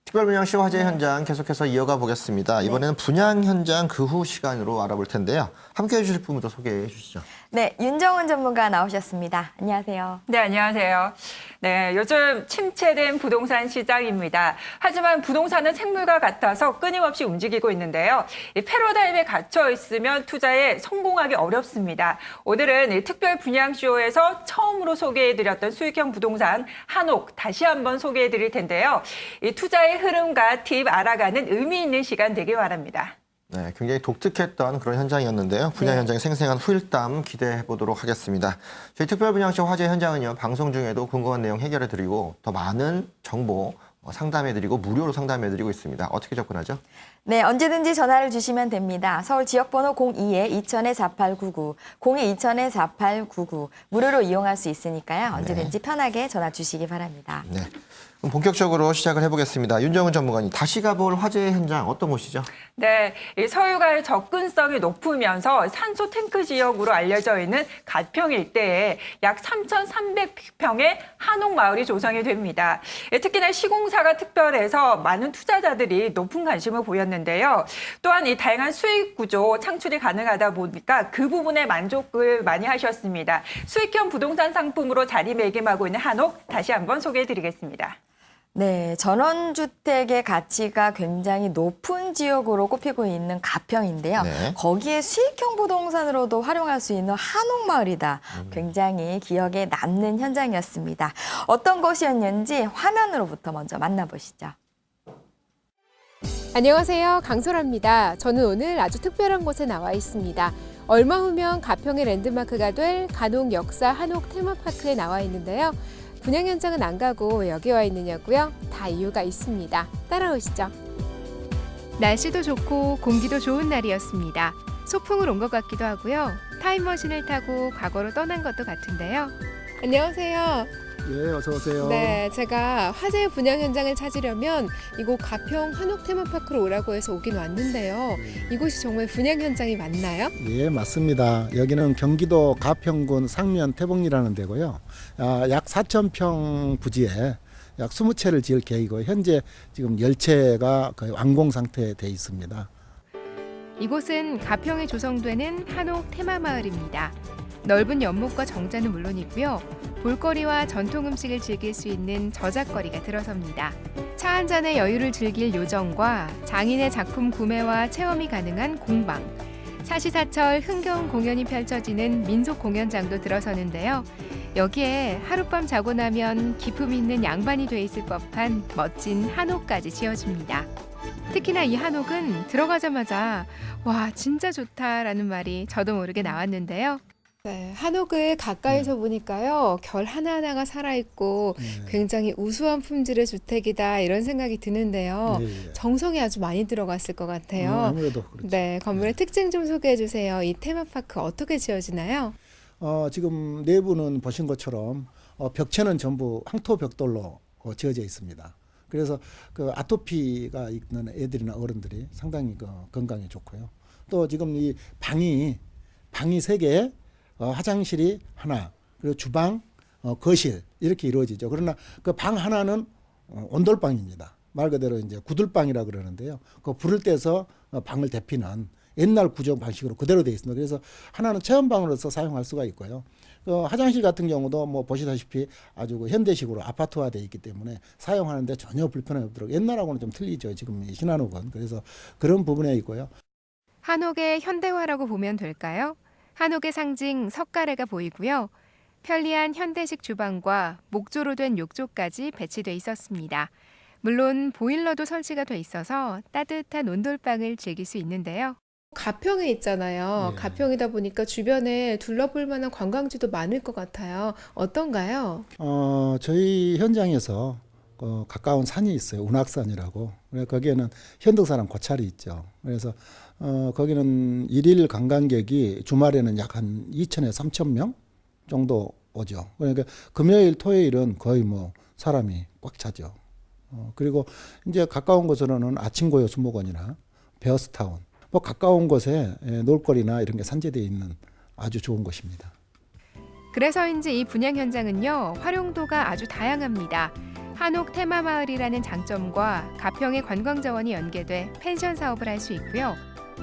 특별분양시 화재 현장 계속해서 이어가 보겠습니다. 이번에는 분양 현장 그 후 시간으로 알아볼 텐데요. 함께해 주실 분부터 소개해 주시죠. 네, 윤정은 전문가 나오셨습니다. 안녕하세요. 네, 안녕하세요. 네, 요즘 침체된 부동산 시장입니다. 하지만 부동산은 생물과 같아서 끊임없이 움직이고 있는데요. 이 패러다임에 갇혀 있으면 투자에 성공하기 어렵습니다. 오늘은 이 특별 분양쇼에서 처음으로 소개해드렸던 수익형 부동산 한옥 다시 한번 소개해드릴 텐데요. 이 투자의 흐름과 팁 알아가는 의미 있는 시간 되길 바랍니다. 네, 굉장히 독특했던 그런 현장이었는데요. 분양 네. 현장의 생생한 후일담 기대해 보도록 하겠습니다. 저희 특별분양쇼 화재 현장은요, 방송 중에도 궁금한 내용 해결해 드리고 더 많은 정보 상담해 드리고 무료로 상담해 드리고 있습니다. 어떻게 접근하죠? 네, 언제든지 전화를 주시면 됩니다. 서울 지역번호 02-2000-4899, 02-2000-4899 무료로 이용할 수 있으니까요. 언제든지 편하게 전화 주시기 바랍니다. 네. 그럼 본격적으로 시작을 해보겠습니다. 윤정은 전문가님, 다시 가볼 화재 현장 어떤 곳이죠? 네, 이 서울과의 접근성이 높으면서 산소 탱크 지역으로 알려져 있는 가평 일대에 약 3,300평의 한옥 마을이 조성이 됩니다. 특히나 시공사가 특별해서 많은 투자자들이 높은 관심을 보였는데요. 또한 이 다양한 수익 구조 창출이 가능하다 보니까 그 부분에 만족을 많이 하셨습니다. 수익형 부동산 상품으로 자리매김하고 있는 한옥 다시 한번 소개해드리겠습니다. 네, 전원주택의 가치가 굉장히 높은 지역으로 꼽히고 있는 가평인데요. 네. 거기에 수익형 부동산으로도 활용할 수 있는 한옥마을이다. 굉장히 기억에 남는 현장이었습니다. 어떤 것이었는지 화면으로부터 먼저 만나보시죠. 안녕하세요. 강설아입니다. 저는 오늘 아주 특별한 곳에 나와 있습니다. 얼마 후면 가평의 랜드마크가 될 간혹 역사 한옥 테마파크에 나와 있는데요. 분양 현장은 안 가고 왜 여기 와 있느냐고요? 다 이유가 있습니다. 따라오시죠. 날씨도 좋고 공기도 좋은 날이었습니다. 소풍을 온 것 같기도 하고요. 타임머신을 타고 과거로 떠난 것도 같은데요. 안녕하세요. 예, 어서 오세요. 네, 제가 화재 분양 현장을 찾으려면 이곳 가평 한옥 테마파크로 오라고 해서 오긴 왔는데요. 이곳이 정말 분양 현장이 맞나요? 예, 맞습니다. 여기는 경기도 가평군 상면 태봉리라는 데고요. 약 4,000평 부지에 약 20채를 지을 계획이고 현재 지금 10채가 거의 완공 상태에 돼 있습니다. 이곳은 가평에 조성되는 한옥 테마마을입니다. 넓은 연못과 정자는 물론이고요. 볼거리와 전통 음식을 즐길 수 있는 저작거리가 들어섭니다. 차 한 잔의 여유를 즐길 요정과 장인의 작품 구매와 체험이 가능한 공방, 사시사철 흥겨운 공연이 펼쳐지는 민속 공연장도 들어서는데요. 여기에 하룻밤 자고 나면 기품 있는 양반이 돼 있을 법한 멋진 한옥까지 지어줍니다. 특히나 이 한옥은 들어가자마자 와 진짜 좋다라는 말이 저도 모르게 나왔는데요. 네, 한옥을 가까이서 보니까요. 결 하나하나가 살아있고 굉장히 우수한 품질의 주택이다 이런 생각이 드는데요. 예, 예. 정성이 아주 많이 들어갔을 것 같아요. 아무래도 그렇죠. 네, 건물의 특징 좀 소개해 주세요. 이 테마파크 어떻게 지어지나요? 지금 내부는 보신 것처럼 벽체는 전부 황토 벽돌로 지어져 있습니다. 그래서 그 아토피가 있는 애들이나 어른들이 상당히 건강에 좋고요. 또 지금 이 방이 3개, 화장실이 하나, 그리고 주방, 거실 이렇게 이루어지죠. 그러나 그 방 하나는 온돌방입니다. 말 그대로 이제 구들방이라 그러는데요. 그 불을 떼서 방을 데피는 옛날 구조 방식으로 그대로 되어 있습니다. 그래서 하나는 체험방으로서 사용할 수가 있고요. 화장실 같은 경우도 뭐 보시다시피 아주 그 현대식으로 아파트화되어 있기 때문에 사용하는데 전혀 불편함이 없도록 옛날하고는 좀 틀리죠. 지금 이 신한옥은. 그래서 그런 부분에 있고요. 한옥의 현대화라고 보면 될까요? 한옥의 상징 석가래가 보이고요. 편리한 현대식 주방과 목조로 된 욕조까지 배치돼 있었습니다. 물론 보일러도 설치가 돼 있어서 따뜻한 온돌방을 즐길 수 있는데요. 가평에 있잖아요. 예. 가평이다 보니까 주변에 둘러볼 만한 관광지도 많을 것 같아요. 어떤가요? 저희 현장에서 가까운 산이 있어요. 운악산이라고. 그래서 거기에는 현덕사랑 고찰이 있죠. 그래서 거기는 일일 관광객이 주말에는 약 한 2,000에서 3,000명 정도 오죠. 그러니까 금요일, 토요일은 거의 뭐 사람이 꽉 차죠. 그리고 이제 가까운 곳으로는 아침고요 수목원이나 베어스타운, 뭐 가까운 곳에 놀거리나 이런 게 산재되어 있는 아주 좋은 곳입니다. 그래서인지 이 분양 현장은요. 활용도가 아주 다양합니다. 한옥 테마마을이라는 장점과 가평의 관광자원이 연계돼 펜션 사업을 할 수 있고요.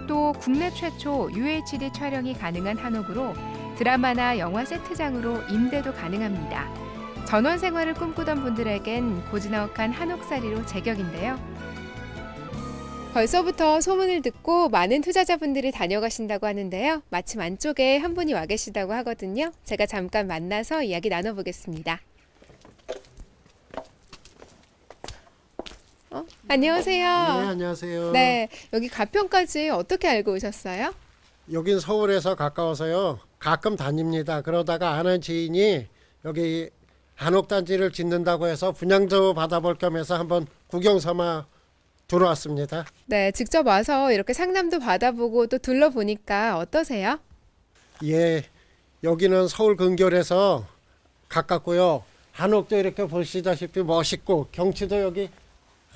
또 국내 최초 UHD 촬영이 가능한 한옥으로 드라마나 영화 세트장으로 임대도 가능합니다. 전원 생활을 꿈꾸던 분들에겐 고즈넉한 한옥살이로 제격인데요. 벌써부터 소문을 듣고 많은 투자자분들이 다녀가신다고 하는데요. 마침 안쪽에 한 분이 와 계시다고 하거든요. 제가 잠깐 만나서 이야기 나눠보겠습니다. 안녕하세요. 네, 안녕하세요. 네, 여기 가평까지 어떻게 알고 오셨어요? 여긴 서울에서 가까워서요. 가끔 다닙니다. 그러다가 아는 지인이 여기 한옥단지를 짓는다고 해서 분양도 받아볼 겸해서 한번 구경 삼아 들어왔습니다. 네, 직접 와서 이렇게 상담도 받아보고 또 둘러보니까 어떠세요? 예, 여기는 서울 근교라서 가깝고요. 한옥도 이렇게 보시다시피 멋있고 경치도 여기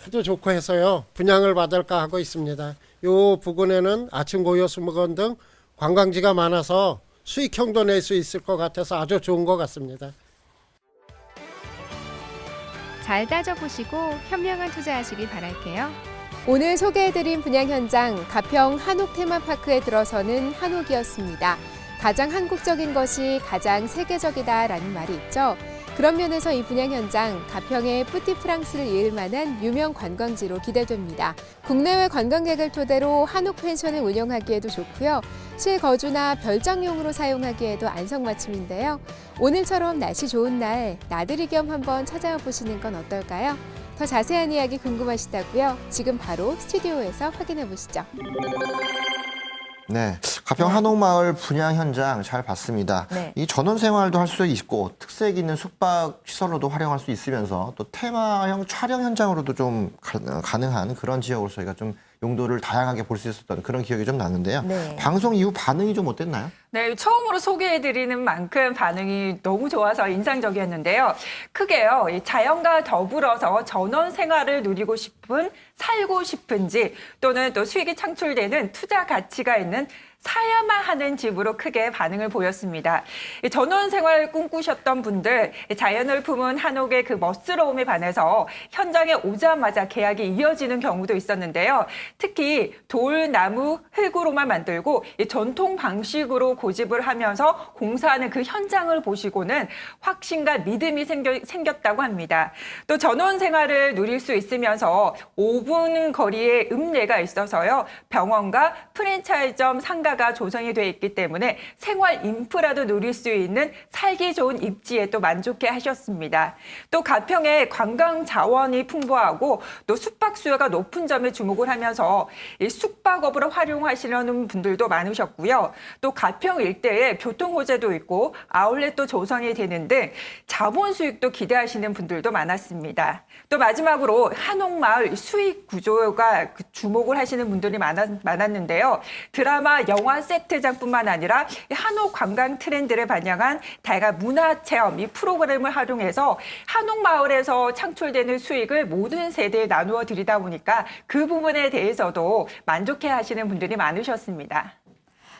아주 좋고 해서요. 분양을 받을까 하고 있습니다. 요 부근에는 아침고요 수목원 등 관광지가 많아서 수익형도 낼 수 있을 것 같아서 아주 좋은 것 같습니다. 잘 따져보시고 현명한 투자하시길 바랄게요. 오늘 소개해드린 분양 현장 가평 한옥 테마파크에 들어서는 한옥이었습니다. 가장 한국적인 것이 가장 세계적이다라는 말이 있죠. 그런 면에서 이 분양 현장 가평의 푸티프랑스를 이을 만한 유명 관광지로 기대됩니다. 국내외 관광객을 토대로 한옥 펜션을 운영하기에도 좋고요. 실거주나 별장용으로 사용하기에도 안성맞춤인데요. 오늘처럼 날씨 좋은 날 나들이 겸 한번 찾아와 보시는 건 어떨까요? 더 자세한 이야기 궁금하시다고요? 지금 바로 스튜디오에서 확인해 보시죠. 네, 가평 한옥마을 분양 현장 잘 봤습니다. 네. 이 전원 생활도 할 수 있고 특색 있는 숙박 시설로도 활용할 수 있으면서 또 테마형 촬영 현장으로도 좀 가능한 그런 지역으로 저희가 좀 용도를 다양하게 볼 수 있었던 그런 기억이 좀 나는데요. 네. 방송 이후 반응이 좀 어땠나요? 네, 처음으로 소개해드리는 만큼 반응이 너무 좋아서 인상적이었는데요. 크게요, 이 자연과 더불어서 전원 생활을 누리고 싶은, 살고 싶은지 또는 또 수익이 창출되는 투자 가치가 있는 사야만 하는 집으로 크게 반응을 보였습니다. 이 전원 생활 꿈꾸셨던 분들, 자연을 품은 한옥의 그 멋스러움에 반해서 현장에 오자마자 계약이 이어지는 경우도 있었는데요. 특히 돌, 나무, 흙으로만 만들고 이 전통 방식으로 고집을 하면서 공사하는 그 현장을 보시고는 확신과 믿음이 생겼다고 합니다. 또 전원 생활을 누릴 수 있으면서 5분 거리에 읍내가 있어서요. 병원과 프랜차이점 상가가 조성이 되어 있기 때문에 생활 인프라도 누릴 수 있는 살기 좋은 입지에 또 만족해 하셨습니다. 또 가평에 관광 자원이 풍부하고 또 숙박 수요가 높은 점에 주목을 하면서 이 숙박업으로 활용하시려는 분들도 많으셨고요. 또 가평 일대에 교통 호재도 있고 아울렛도 조성이 되는 등 자본 수익도 기대하시는 분들도 많았습니다. 또 마지막으로 한옥마을 수익 구조가 주목을 하시는 분들이 많았는데요. 드라마, 영화 세트장뿐만 아니라 한옥 관광 트렌드를 반영한 다양한 문화체험 이 프로그램을 활용해서 한옥마을에서 창출되는 수익을 모든 세대에 나누어 드리다 보니까 그 부분에 대해서도 만족해 하시는 분들이 많으셨습니다.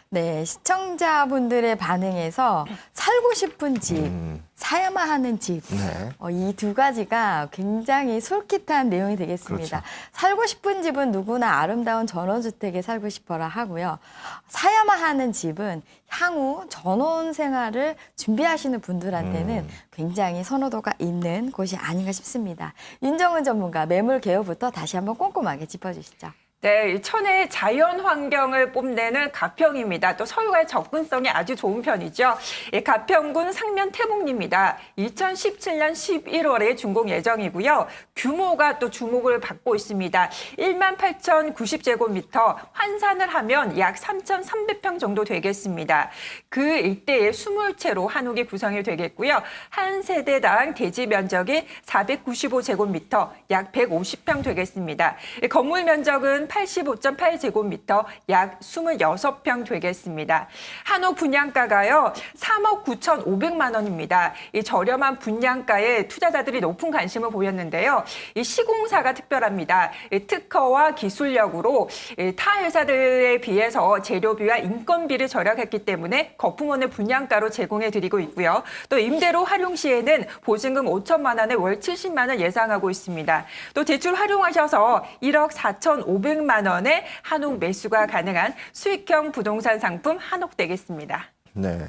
네, 시청자분들의 반응에서 살고 싶은 집, 사야만 하는 집, 네. 이 두 가지가 굉장히 솔깃한 내용이 되겠습니다. 그렇죠. 살고 싶은 집은 누구나 아름다운 전원주택에 살고 싶어라 하고요. 사야만 하는 집은 향후 전원 생활을 준비하시는 분들한테는 굉장히 선호도가 있는 곳이 아닌가 싶습니다. 윤정은 전문가, 매물 개요부터 다시 한번 꼼꼼하게 짚어주시죠. 네, 이 천혜의 자연 환경을 뽐내는 가평입니다. 또 서울과의 접근성이 아주 좋은 편이죠. 예, 가평군 상면 태봉리입니다. 2017년 11월에 준공 예정이고요. 규모가 또 주목을 받고 있습니다. 18,090제곱미터, 환산을 하면 약 3,300평 정도 되겠습니다. 그 일대에 20채로 한옥이 구성이 되겠고요. 한 세대당 대지 면적이 495제곱미터, 약 150평 되겠습니다. 예, 건물 면적은 85.8제곱미터 약 26평 되겠습니다. 한옥 분양가가요 3억 9,500만 원입니다. 이 저렴한 분양가에 투자자들이 높은 관심을 보였는데요. 이 시공사가 특별합니다. 이 특허와 기술력으로 타 회사들에 비해서 재료비와 인건비를 절약했기 때문에 거품없는 분양가로 제공해드리고 있고요. 또 임대로 활용 시에는 보증금 5천만 원에 월 70만 원 예상하고 있습니다. 또 대출 활용하셔서 1억 4,500만 원의 한옥 매수가 가능한 수익형 부동산 상품 한옥 되겠습니다. 네.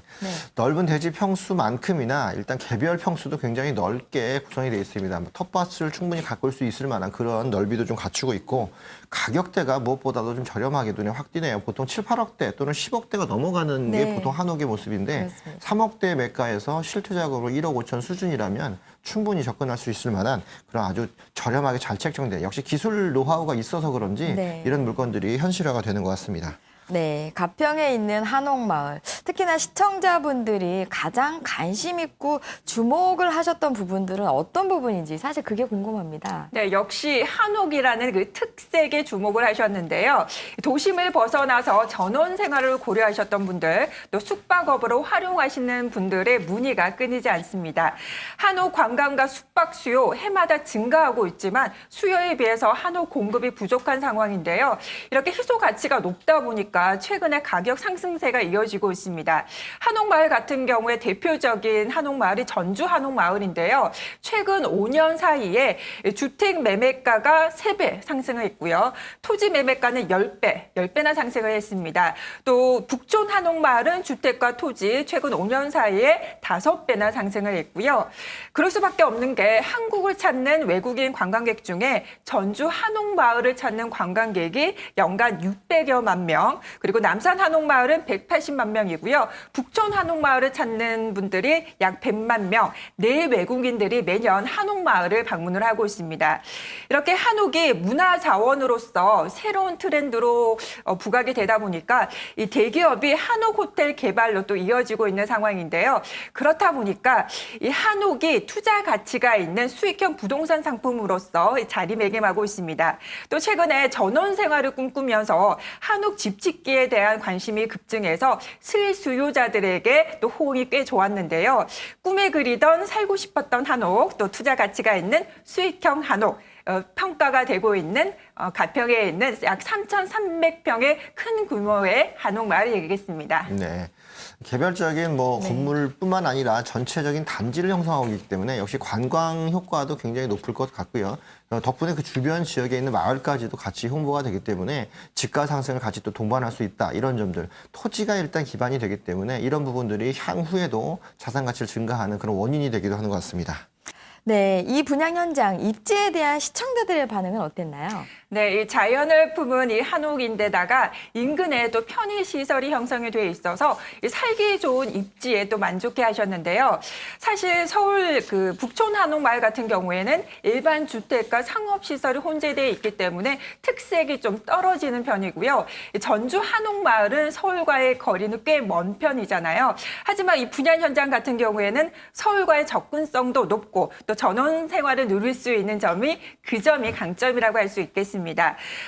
넓은 대지 평수만큼이나 일단 개별 평수도 굉장히 넓게 구성이 되어 있습니다. 텃밭을 충분히 가꿀 수 있을 만한 그런 넓이도 좀 갖추고 있고 가격대가 무엇보다도 좀 저렴하게 눈에 확 띄네요. 보통 7, 8억대 또는 10억대가 넘어가는 게 보통 한옥의 모습인데 그렇습니다. 3억대 매가에서 실투자금으로 1억 5천 수준이라면 충분히 접근할 수 있을 만한 그런 아주 저렴하게 잘 책정된 역시 기술 노하우가 있어서 그런지 이런 물건들이 현실화가 되는 것 같습니다. 네, 가평에 있는 한옥마을, 특히나 시청자분들이 가장 관심 있고 주목을 하셨던 부분들은 어떤 부분인지 사실 그게 궁금합니다. 네, 역시 한옥이라는 그 특색에 주목을 하셨는데요. 도심을 벗어나서 전원 생활을 고려하셨던 분들, 또 숙박업으로 활용하시는 분들의 문의가 끊이지 않습니다. 한옥 관광과 숙박 수요 해마다 증가하고 있지만 수요에 비해서 한옥 공급이 부족한 상황인데요. 이렇게 희소 가치가 높다 보니까 최근에 가격 상승세가 이어지고 있습니다. 한옥마을 같은 경우에 대표적인 한옥마을이 전주 한옥마을인데요. 최근 5년 사이에 주택 매매가가 3배 상승을 했고요. 토지 매매가는 10배나 상승을 했습니다. 또 북촌 한옥마을은 주택과 토지 최근 5년 사이에 5배나 상승을 했고요. 그럴 수밖에 없는 게 한국을 찾는 외국인 관광객 중에 전주 한옥마을을 찾는 관광객이 연간 600여만 명, 그리고 남산 한옥마을은 180만 명이고요. 북촌 한옥마을을 찾는 분들이 약 100만 명, 내 외국인들이 매년 한옥마을을 방문을 하고 있습니다. 이렇게 한옥이 문화자원으로서 새로운 트렌드로 부각이 되다 보니까 이 대기업이 한옥 호텔 개발로 또 이어지고 있는 상황인데요. 그렇다 보니까 이 한옥이 투자 가치가 있는 수익형 부동산 상품으로서 자리매김하고 있습니다. 또 최근에 전원 생활을 꿈꾸면서 한옥 집짓기에 대한 관심이 급증해서 실수요자들에게 또 호응이 꽤 좋았는데요. 꿈에 그리던 살고 싶었던 한옥, 또 투자 가치가 있는 수익형 한옥, 평가가 되고 있는 가평에 있는 약 3,300평의 큰 규모의 한옥마을이 되겠습니다. 네. 개별적인 건물뿐만 아니라 전체적인 단지를 형성하기 때문에 역시 관광 효과도 굉장히 높을 것 같고요. 덕분에 그 주변 지역에 있는 마을까지도 같이 홍보가 되기 때문에 집가 상승을 같이 또 동반할 수 있다. 이런 점들. 토지가 일단 기반이 되기 때문에 이런 부분들이 향후에도 자산 가치를 증가하는 그런 원인이 되기도 하는 것 같습니다. 네, 이 분양 현장 입지에 대한 시청자들의 반응은 어땠나요? 네, 이 자연을 품은 이 한옥인데다가 인근에 또 편의시설이 형성이 돼 있어서 이 살기 좋은 입지에 또 만족해 하셨는데요. 사실 서울 그 북촌 한옥마을 같은 경우에는 일반 주택과 상업시설이 혼재되어 있기 때문에 특색이 좀 떨어지는 편이고요. 전주 한옥마을은 서울과의 거리는 꽤 먼 편이잖아요. 하지만 이 분양 현장 같은 경우에는 서울과의 접근성도 높고 또 전원 생활을 누릴 수 있는 점이 그 점이 강점이라고 할 수 있겠습니다.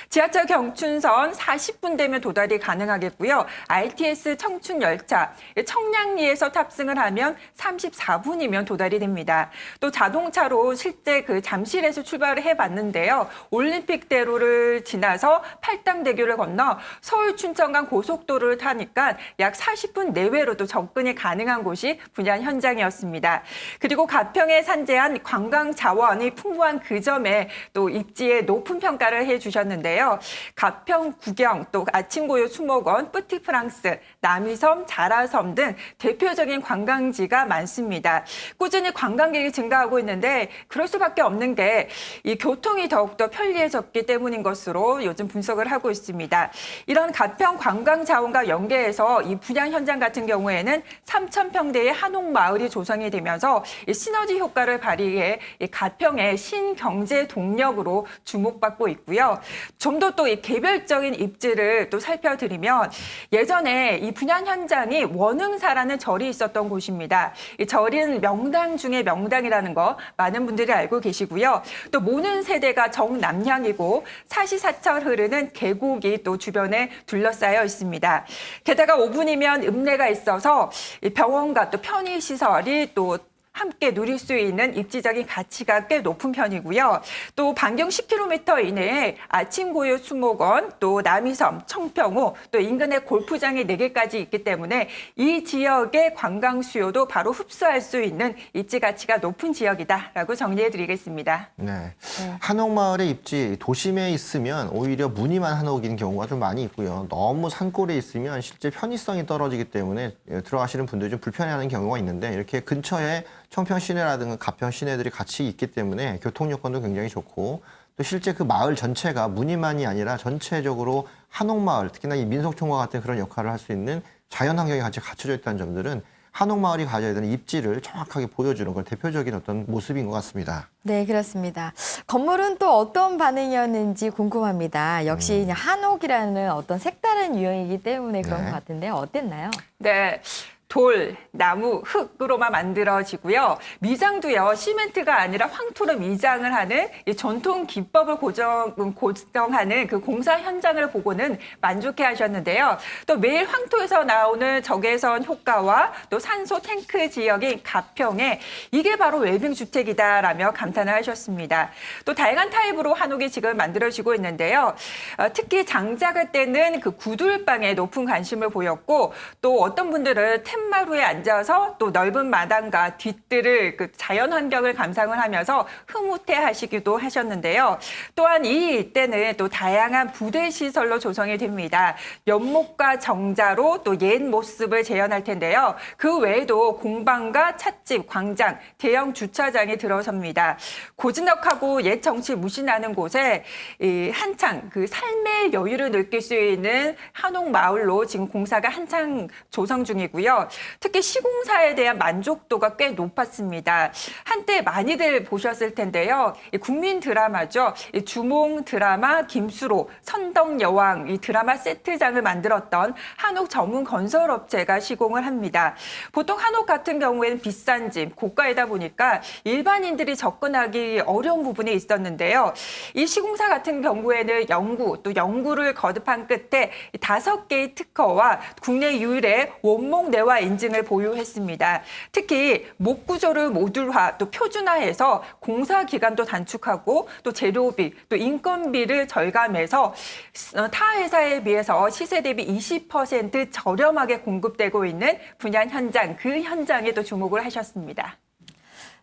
지하철 경춘선 40분 되면 도달이 가능하겠고요. RTS 청춘 열차 청량리에서 탑승을 하면 34분이면 도달이 됩니다. 또 자동차로 실제 그 잠실에서 출발을 해봤는데요. 올림픽대로를 지나서 팔당대교를 건너 서울 춘천간 고속도로를 타니까 약 40분 내외로 또 접근이 가능한 곳이 분양 현장이었습니다. 그리고 가평에 산재한 관광 자원이 풍부한 그 점에 또 입지에 높은 평가를 해주셨는데요. 가평 구경, 또 아침고요 수목원, 뿌티프랑스, 남이섬, 자라섬 등 대표적인 관광지가 많습니다. 꾸준히 관광객이 증가하고 있는데 그럴 수밖에 없는 게 이 교통이 더욱더 편리해졌기 때문인 것으로 요즘 분석을 하고 있습니다. 이런 가평 관광 자원과 연계해서 이 분양 현장 같은 경우에는 3,000평대의 한옥마을이 조성이 되면서 이 시너지 효과를 발휘 사이에 이 가평의 신경제 동력으로 주목받고 있고요. 좀 더 또 이 개별적인 입지를 또 살펴드리면 예전에 이 분양 현장이 원흥사라는 절이 있었던 곳입니다. 이 절은 명당 중에 명당이라는 거 많은 분들이 알고 계시고요. 또 모는 세대가 정남향이고 사시사철 흐르는 계곡이 또 주변에 둘러싸여 있습니다. 게다가 5분이면 읍내가 있어서 이 병원과 또 편의시설이 또 함께 누릴 수 있는 입지적인 가치가 꽤 높은 편이고요. 또 반경 10km 이내에 아침고요 수목원, 또 남이섬, 청평호, 또 인근에 골프장이 4개까지 있기 때문에 이 지역의 관광 수요도 바로 흡수할 수 있는 입지 가치가 높은 지역이다라고 정리해드리겠습니다. 네. 한옥마을의 입지, 도심에 있으면 오히려 무늬만 한옥인 경우가 좀 많이 있고요. 너무 산골에 있으면 실제 편의성이 떨어지기 때문에 들어가시는 분들이 좀 불편해하는 경우가 있는데 이렇게 근처에 청평 시내라든가 가평 시내들이 같이 있기 때문에 교통 여건도 굉장히 좋고 또 실제 그 마을 전체가 무늬만이 아니라 전체적으로 한옥마을, 특히나 이 민속촌과 같은 그런 역할을 할 수 있는 자연 환경이 같이 갖춰져 있다는 점들은 한옥마을이 가져야 되는 입지를 정확하게 보여주는 걸 대표적인 어떤 모습인 것 같습니다. 네, 그렇습니다. 건물은 또 어떤 반응이었는지 궁금합니다. 역시 한옥이라는 어떤 색다른 유형이기 때문에 그런 것 같은데요. 어땠나요? 네. 돌, 나무, 흙으로만 만들어지고요. 미장도요, 시멘트가 아니라 황토로 미장을 하는 이 전통 기법을 고정하는 그 공사 현장을 보고는 만족해 하셨는데요. 또 매일 황토에서 나오는 적외선 효과와 또 산소 탱크 지역인 가평에 이게 바로 웰빙 주택이다라며 감탄을 하셨습니다. 또 다양한 타입으로 한옥이 지금 만들어지고 있는데요. 특히 장작을 떼는 그 구들방에 높은 관심을 보였고 또 어떤 분들은 툇마루에 앉아서 또 넓은 마당과 뒤뜰을 그 자연 환경을 감상을 하면서 흐뭇해 하시기도 하셨는데요. 또한 이 일대는 또 다양한 부대 시설로 조성이 됩니다. 연못과 정자로 또 옛 모습을 재현할 텐데요. 그 외에도 공방과 찻집, 광장, 대형 주차장이 들어섭니다. 고즈넉하고 옛 정치 무신하는 곳에 한창 그 삶의 여유를 느낄 수 있는 한옥 마을로 지금 공사가 한창 조성 중이고요. 특히 시공사에 대한 만족도가 꽤 높았습니다. 한때 많이들 보셨을 텐데요. 국민 드라마죠. 주몽 드라마 김수로, 선덕여왕 이 드라마 세트장을 만들었던 한옥 전문 건설업체가 시공을 합니다. 보통 한옥 같은 경우에는 비싼 집, 고가이다 보니까 일반인들이 접근하기 어려운 부분이 있었는데요. 이 시공사 같은 경우에는 또 연구를 거듭한 끝에 5개의 특허와 국내 유일의 원목 내화 인증을 보유했습니다. 특히 목 구조를 모듈화 또 표준화해서 공사 기간도 단축하고 또 재료비 또 인건비를 절감해서 타 회사에 비해서 시세 대비 20% 저렴하게 공급되고 있는 분양 현장, 그 현장에 또 주목을 하셨습니다.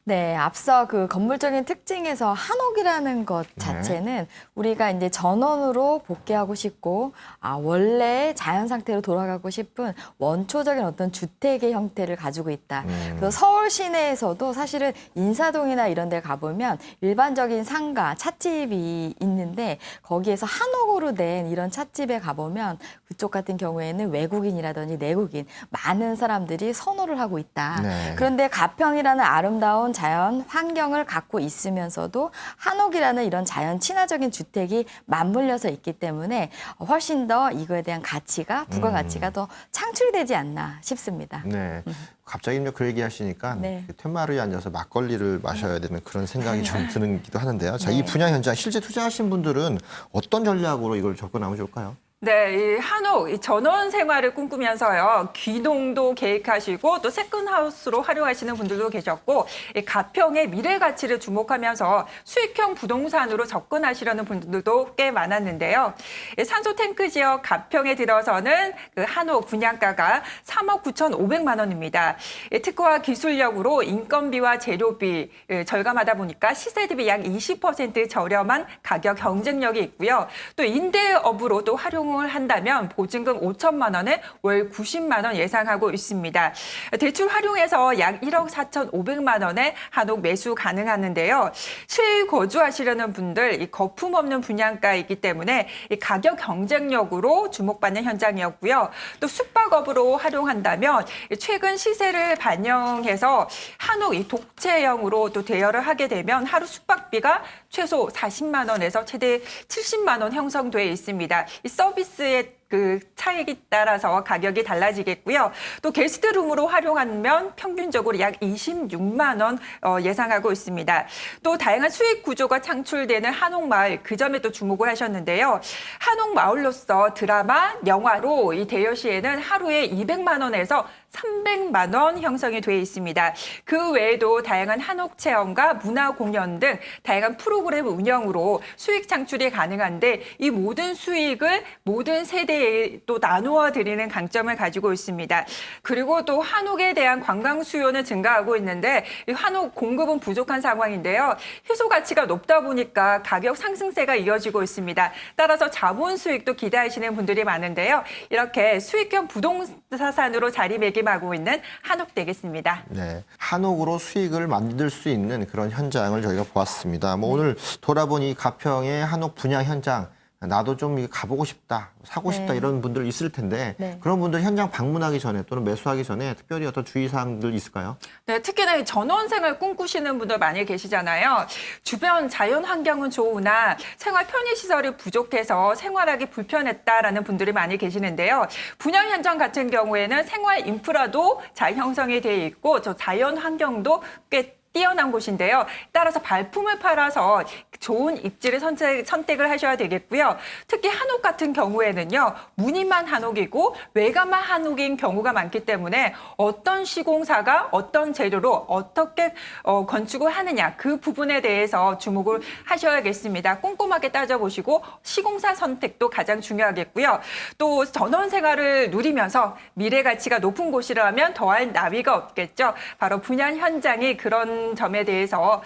네, 앞서 그 건물적인 특징에서 한옥이라는 것 자체는 우리가 이제 전원으로 복귀하고 싶고, 원래 자연 상태로 돌아가고 싶은 원초적인 어떤 주택의 형태를 가지고 있다. 그래서 서울 시내에서도 사실은 인사동이나 이런 데 가보면 일반적인 상가, 찻집이 있는데 거기에서 한옥으로 된 이런 찻집에 가보면 그쪽 같은 경우에는 외국인이라든지 내국인 많은 사람들이 선호를 하고 있다. 네. 그런데 가평이라는 아름다운 자연 환경을 갖고 있으면서도 한옥이라는 이런 자연 친화적인 주택이 맞물려서 있기 때문에 훨씬 더 이거에 대한 가치가, 부가가치가 더 창출되지 않나 싶습니다. 네. 갑자기 그 얘기 하시니까 네. 텐마루에 앉아서 막걸리를 마셔야 되는 그런 생각이 좀 드는기도 하는데요. 자, 이 네. 분양 현장 실제 투자하신 분들은 어떤 전략으로 이걸 접근하면 좋을까요? 네, 이 한옥, 이 전원 생활을 꿈꾸면서요, 귀농도 계획하시고 또 세컨하우스로 활용하시는 분들도 계셨고, 이 가평의 미래 가치를 주목하면서 수익형 부동산으로 접근하시려는 분들도 꽤 많았는데요. 이 산소 탱크 지역 가평에 들어서는 그 한옥 분양가가 3억 9,500만 원입니다. 이 특허와 기술력으로 인건비와 재료비 절감하다 보니까 시세 대비 약 20% 저렴한 가격 경쟁력이 있고요. 또 임대업으로 또 활용 활용을 한다면 보증금 5천만 원에 월 90만 원 예상하고 있습니다. 대출 활용해서 약 1억 4,500만 원의 한옥 매수 가능하는데요. 실거주하시려는 분들 이 거품 없는 분양가이기 때문에 이 가격 경쟁력으로 주목받는 현장이었고요. 또 숙박업으로 활용한다면 최근 시세를 반영해서 한옥 이 독채형으로 또 대여를 하게 되면 하루 숙박비가 최소 40만 원에서 최대 70만 원 형성돼 있습니다. 이 서비스의 그 차익에 따라서 가격이 달라지겠고요. 또 게스트룸으로 활용하면 평균적으로 약 26만 원 예상하고 있습니다. 또 다양한 수익 구조가 창출되는 한옥마을 그 점에 또 주목을 하셨는데요. 한옥마을로서 드라마, 영화로 이 대여 시에는 하루에 200만 원에서 300만 원 형성이 돼 있습니다. 그 외에도 다양한 한옥 체험과 문화 공연 등 다양한 프로그램 운영으로 수익 창출이 가능한데 이 모든 수익을 모든 세대에 또 나누어 드리는 강점을 가지고 있습니다. 그리고 또 한옥에 대한 관광 수요는 증가하고 있는데 이 한옥 공급은 부족한 상황인데요. 희소 가치가 높다 보니까 가격 상승세가 이어지고 있습니다. 따라서 자본 수익도 기대하시는 분들이 많은데요. 이렇게 수익형 부동산으로 자리매김하고 있는 한옥 되겠습니다. 네, 한옥으로 수익을 만들 수 있는 그런 현장을 저희가 보았습니다. 뭐 오늘 돌아보니 가평의 한옥 분양 현장 나도 좀 가보고 싶다, 사고 싶다 네. 이런 분들 있을 텐데 네. 그런 분들 현장 방문하기 전에 또는 매수하기 전에 특별히 어떤 주의사항들 있을까요? 네, 특히나 이 전원생을 꿈꾸시는 분들 많이 계시잖아요. 주변 자연 환경은 좋으나 생활 편의시설이 부족해서 생활하기 불편했다라는 분들이 많이 계시는데요. 분양 현장 같은 경우에는 생활 인프라도 잘 형성이 돼 있고 저 자연 환경도 꽤 뛰어난 곳인데요. 따라서 발품을 팔아서 좋은 입지를 선택을 하셔야 되겠고요. 특히 한옥 같은 경우에는요. 무늬만 한옥이고 외관만 한옥인 경우가 많기 때문에 어떤 시공사가 어떤 재료로 어떻게 건축을 하느냐 그 부분에 대해서 주목을 하셔야겠습니다. 꼼꼼하게 따져보시고 시공사 선택도 가장 중요하겠고요. 또 전원 생활을 누리면서 미래 가치가 높은 곳이라면 더할 나위가 없겠죠. 바로 분양 현장이 그런 점에 대해서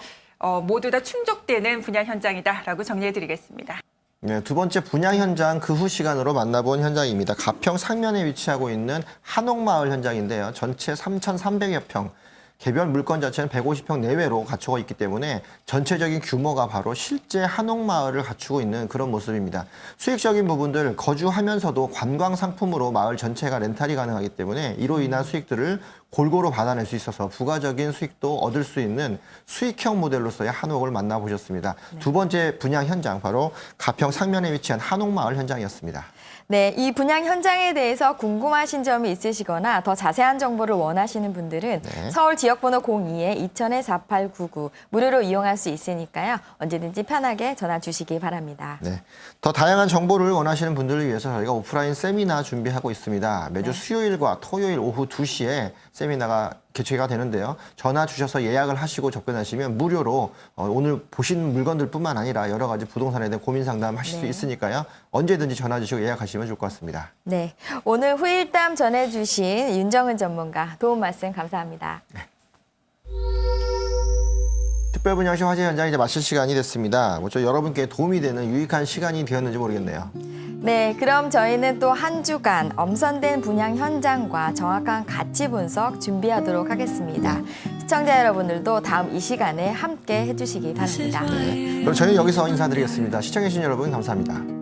모두 다 충족되는 분양 현장이다라고 정리해드리겠습니다. 네, 두 번째 분양 현장 그 후 시간으로 만나본 현장입니다. 가평 상면에 위치하고 있는 한옥마을 현장인데요. 전체 3,300여 평. 개별 물건 자체는 150평 내외로 갖추고 있기 때문에 전체적인 규모가 바로 실제 한옥마을을 갖추고 있는 그런 모습입니다. 수익적인 부분들 거주하면서도 관광 상품으로 마을 전체가 렌탈이 가능하기 때문에 이로 인한 수익들을 골고루 받아낼 수 있어서 부가적인 수익도 얻을 수 있는 수익형 모델로서의 한옥을 만나보셨습니다. 두 번째 분양 현장 바로 가평 상면에 위치한 한옥마을 현장이었습니다. 네, 이 분양 현장에 대해서 궁금하신 점이 있으시거나 더 자세한 정보를 원하시는 분들은 네. 서울 지역번호 02-2000-4899 무료로 이용할 수 있으니까요. 언제든지 편하게 전화 주시기 바랍니다. 네, 더 다양한 정보를 원하시는 분들을 위해서 저희가 오프라인 세미나 준비하고 있습니다. 매주 수요일과 토요일 오후 2시에 세미나가 개최가 되는데요. 전화 주셔서 예약을 하시고 접근하시면 무료로 오늘 보신 물건들뿐만 아니라 여러 가지 부동산에 대한 고민 상담 하실 수 있으니까요. 언제든지 전화 주시고 예약하시면 좋을 것 같습니다. 네, 오늘 후일담 전해주신 윤정은 전문가 도움 말씀 감사합니다. 특별분양시 화재 현장 이제 마칠 시간이 됐습니다. 저 여러분께 도움이 되는 유익한 시간이 되었는지 모르겠네요. 네, 그럼 저희는 또 한 주간 엄선된 분양 현장과 정확한 가치 분석 준비하도록 하겠습니다. 시청자 여러분들도 다음 이 시간에 함께 해주시기 바랍니다. 그럼 저희는 여기서 인사드리겠습니다. 시청해주신 여러분 감사합니다.